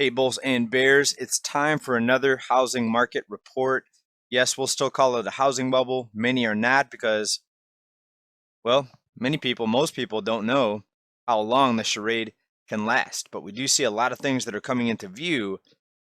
Hey, Bulls and Bears, it's time for another housing market report. Yes, we'll still call it a housing bubble. Many are not because, well, many people, most people don't know how long the charade can last. But we do see a lot of things that are coming into view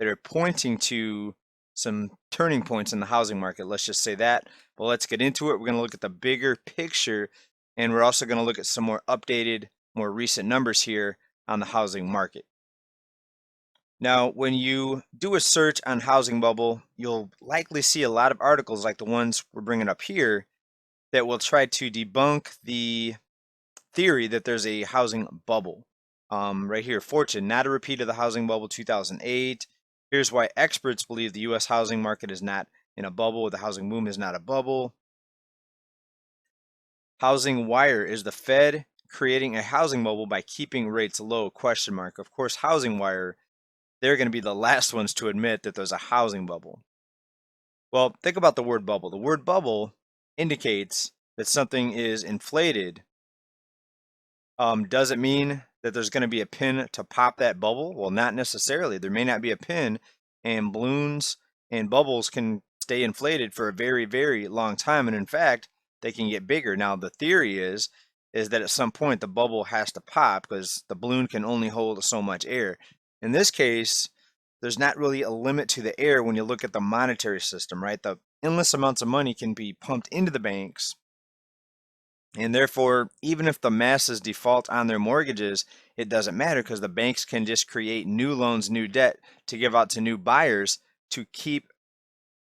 that are pointing to some turning points in the housing market. Let's just say that. But let's get into it. We're going to look at the bigger picture, and we're also going to look at some more updated, more recent numbers here on the housing market. Now, when you do a search on housing bubble, you'll likely see a lot of articles like the ones we're bringing up here that will try to debunk the theory that there's a housing bubble. Right here, Fortune, not a repeat of the housing bubble 2008. Here's why experts believe the U.S. housing market is not in a bubble. The housing boom is not a bubble. Housing Wire, is the Fed creating a housing bubble by keeping rates low? Question mark. Of course, Housing Wire, they're going to be the last ones to admit that there's a housing bubble. Well, think about the word bubble. The word bubble indicates that something is inflated. Does it mean that there's going to be a pin to pop that bubble? Well, not necessarily. There may not be a pin, and balloons and bubbles can stay inflated for a very, very long time. And in fact, they can get bigger. Now, the theory is that at some point the bubble has to pop because the balloon can only hold so much air. In this case, there's not really a limit to the air when you look at the monetary system, right? The endless amounts of money can be pumped into the banks. And therefore, even if the masses default on their mortgages, it doesn't matter because the banks can just create new loans, new debt to give out to new buyers to keep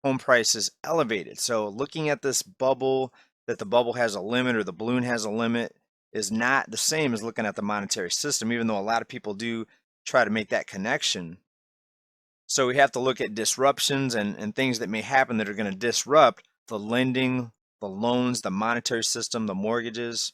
home prices elevated. So looking at this bubble, that the bubble has a limit or the balloon has a limit, is not the same as looking at the monetary system, even though a lot of people do try to make that connection. So we have to look at disruptions and things that may happen that are going to disrupt the lending, the loans, the monetary system, the mortgages.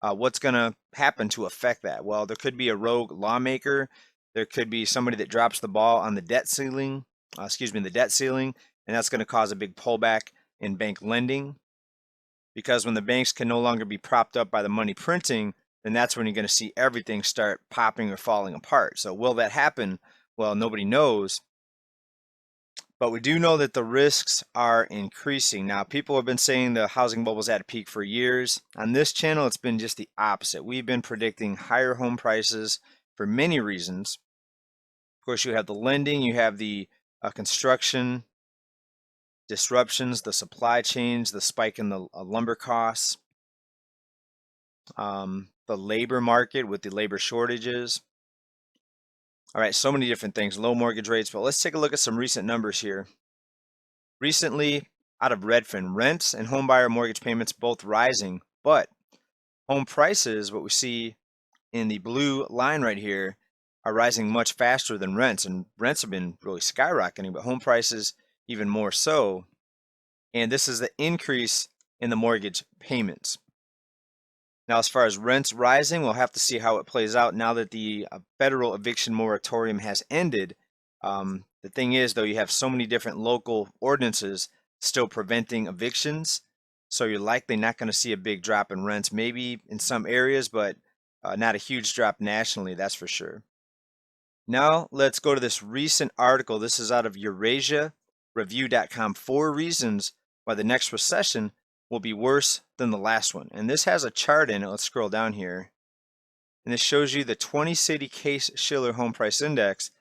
What's going to happen to affect that? Well, there could be a rogue lawmaker. There could be somebody that drops the ball on the debt ceiling, the debt ceiling, and that's going to cause a big pullback in bank lending. Because when the banks can no longer be propped up by the money printing, then that's when you're going to see everything start popping or falling apart. So will that happen? Well, nobody knows. But we do know that the risks are increasing. Now, people have been saying the housing bubble's at a peak for years. On this channel, it's been just the opposite. We've been predicting higher home prices for many reasons. Of course, you have the lending, you have the construction disruptions, the supply chains, the spike in the lumber costs, the labor market with the labor shortages. All right, so many different things, low mortgage rates, but let's take a look at some recent numbers here. Recently, out of Redfin, rents and homebuyer mortgage payments both rising, but home prices, what we see in the blue line right here, are rising much faster than rents, and rents have been really skyrocketing, but home prices even more so. And this is the increase in the mortgage payments. Now, as far as rents rising, we'll have to see how it plays out now that the federal eviction moratorium has ended. The thing is, though, you have so many different local ordinances still preventing evictions, so you're likely not going to see a big drop in rents, maybe in some areas, but not a huge drop nationally, that's for sure. Now, let's go to this recent article. This is out of EurasiaReview.com, 4 reasons why the next recession will be worse than the last one. And this has a chart in it. Let's scroll down here. And this shows you the 20-city Case-Shiller Home Price Index,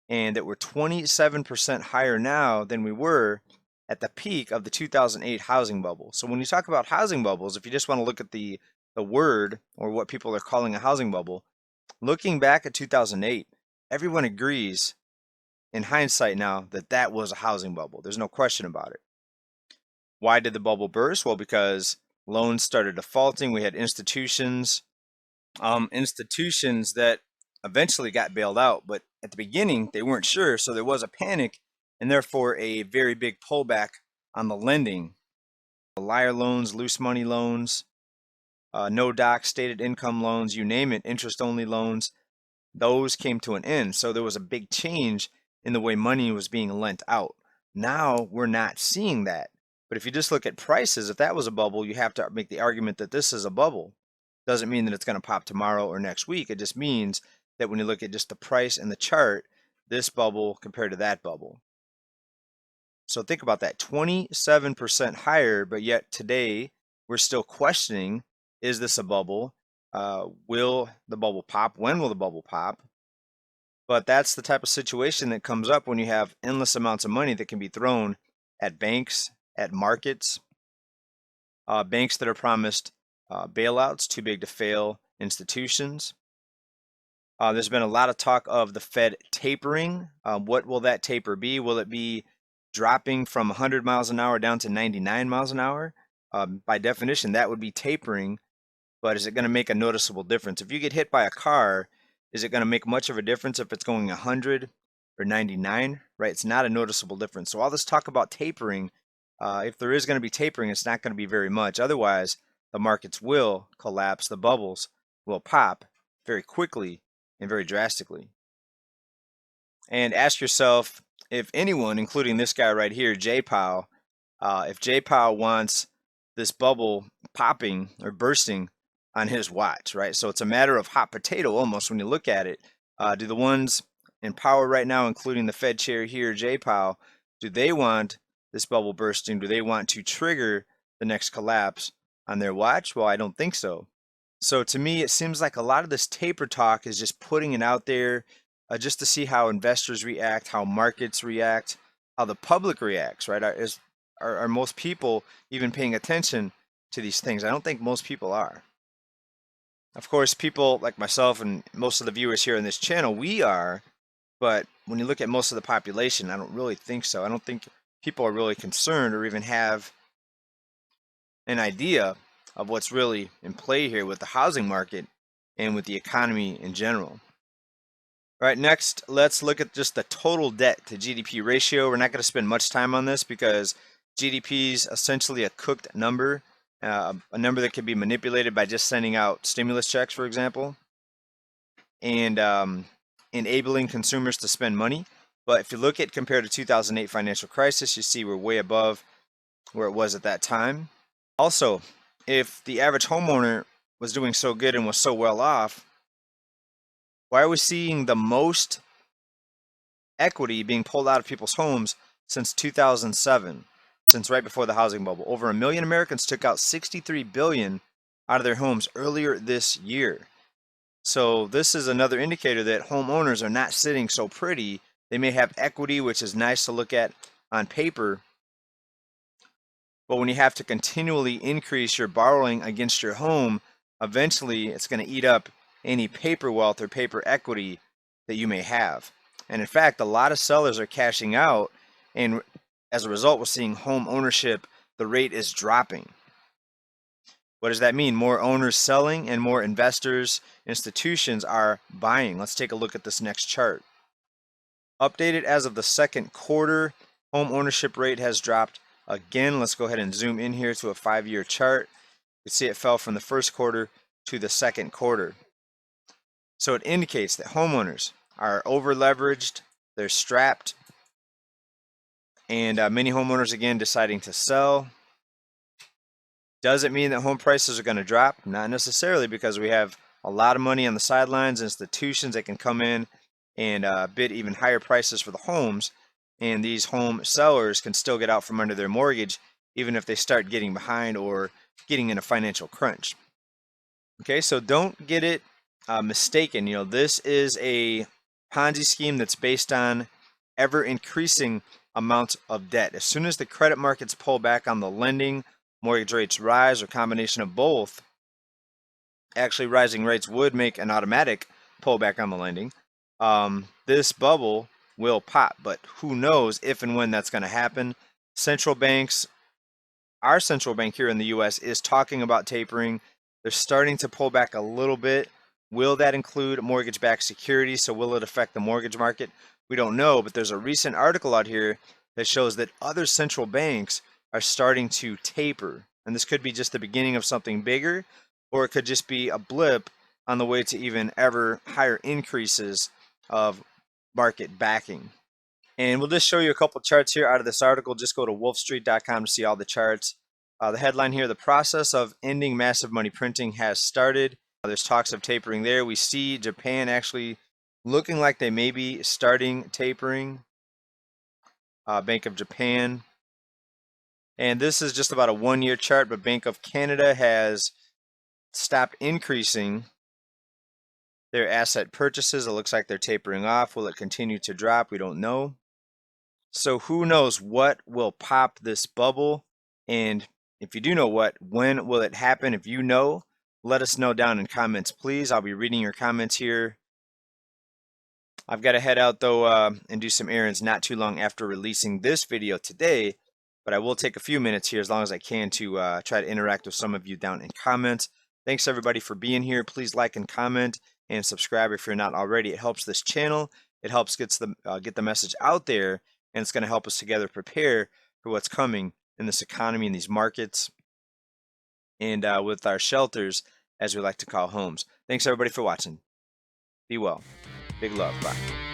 and that we're 27% higher now than we were at the peak of the 2008 housing bubble. So when you talk about housing bubbles, if you just want to look at the word or what people are calling a housing bubble, looking back at 2008, everyone agrees in hindsight now that that was a housing bubble. There's no question about it. Why did the bubble burst? Well, because loans started defaulting. We had institutions that eventually got bailed out, but at the beginning they weren't sure, so there was a panic and therefore a very big pullback on the lending. The liar loans, loose money loans, no doc, stated income loans, you name it, interest-only loans, those came to an end. So there was a big change in the way money was being lent out. Now we're not seeing that. But if you just look at prices, if that was a bubble, you have to make the argument that this is a bubble. Doesn't mean that it's going to pop tomorrow or next week. It just means that when you look at just the price and the chart, this bubble compared to that bubble. So think about that, 27% higher, but yet today we're still questioning, is this a bubble? Will the bubble pop? When will the bubble pop? But that's the type of situation that comes up when you have endless amounts of money that can be thrown at banks, at markets, banks that are promised bailouts, too big to fail institutions. There's been a lot of talk of the Fed tapering. What will that taper be? Will it be dropping from 100 miles an hour down to 99 miles an hour? By definition, that would be tapering, but is it going to make a noticeable difference? If you get hit by a car, is it going to make much of a difference if it's going 100 or 99, right? It's not a noticeable difference. So all this talk about tapering, if there is going to be tapering, it's not going to be very much. Otherwise, the markets will collapse, the bubbles will pop very quickly and very drastically. And ask yourself, if anyone, including this guy right here, Jay Powell, if Jay Powell wants this bubble popping or bursting on his watch, right? So it's a matter of hot potato almost when you look at it. Do the ones in power right now, including the Fed chair here, Jay Powell, do they want this bubble bursting? Do they want to trigger the next collapse on their watch? Well, I don't think so. So to me, it seems like a lot of this taper talk is just putting it out there just to see how investors react, how markets react, how the public reacts, right? Are most people even paying attention to these things? I don't think most people are. Of course, people like myself and most of the viewers here on this channel, we are, but when you look at most of the population, I don't really think so. I don't think people are really concerned or even have an idea of what's really in play here with the housing market and with the economy in general. All right, next, let's look at just the total debt to GDP ratio. We're not going to spend much time on this because GDP is essentially a cooked number, a number that can be manipulated by just sending out stimulus checks, for example, and enabling consumers to spend money. But if you look at compared to 2008 financial crisis, you see we're way above where it was at that time. Also, if the average homeowner was doing so good and was so well off, why are we seeing the most equity being pulled out of people's homes since 2007, since right before the housing bubble? Over 1 million Americans took out $63 billion out of their homes earlier this year. So this is another indicator that homeowners are not sitting so pretty. They may have equity, which is nice to look at on paper, but when you have to continually increase your borrowing against your home, eventually it's going to eat up any paper wealth or paper equity that you may have. And in fact, a lot of sellers are cashing out, and as a result, we're seeing home ownership, the rate is dropping. What does that mean? More owners selling and more investors, institutions are buying. Let's take a look at this next chart. Updated as of the second quarter, home ownership rate has dropped again. Let's go ahead and zoom in here to a 5-year chart. You can see it fell from the first quarter to the second quarter. So it indicates that homeowners are over leveraged, they're strapped, and many homeowners again deciding to sell. Does it mean that home prices are going to drop? Not necessarily, because we have a lot of money on the sidelines, institutions that can come in and bid even higher prices for the homes, and these home sellers can still get out from under their mortgage even if they start getting behind or getting in a financial crunch. Okay, so don't get it mistaken. You know, this is a Ponzi scheme that's based on ever increasing amounts of debt. As soon as the credit markets pull back on the lending, mortgage rates rise, or combination of both. Actually, rising rates would make an automatic pullback on the lending. This bubble will pop, but who knows if and when that's going to happen. Central banks, our central bank here in the US is talking about tapering. They're starting to pull back a little bit. Will that include mortgage-backed securities? So will it affect the mortgage market? We don't know, but there's a recent article out here that shows that other central banks are starting to taper. And this could be just the beginning of something bigger, or it could just be a blip on the way to even ever higher increases of market backing. And we'll just show you a couple charts here out of this article. Just go to wolfstreet.com to see all the charts. The headline here, the process of ending massive money printing has started. There's talks of tapering there. We see Japan actually looking like they may be starting tapering. Bank of Japan. And this is just about a 1-year chart, but Bank of Canada has stopped increasing their asset purchases. It looks like they're tapering off. Will it continue to drop? We don't know. So who knows what will pop this bubble? And if you do know what, when will it happen? If you know, let us know down in comments, please. I'll be reading your comments here. I've got to head out though and do some errands not too long after releasing this video today, but I will take a few minutes here as long as I can to try to interact with some of you down in comments. Thanks everybody for being here. Please like and comment and subscribe if you're not already. It helps this channel. It helps get the message out there, and it's going to help us together prepare for what's coming in this economy, in these markets, and with our shelters, as we like to call homes. Thanks everybody for watching. Be well. Big love. Bye.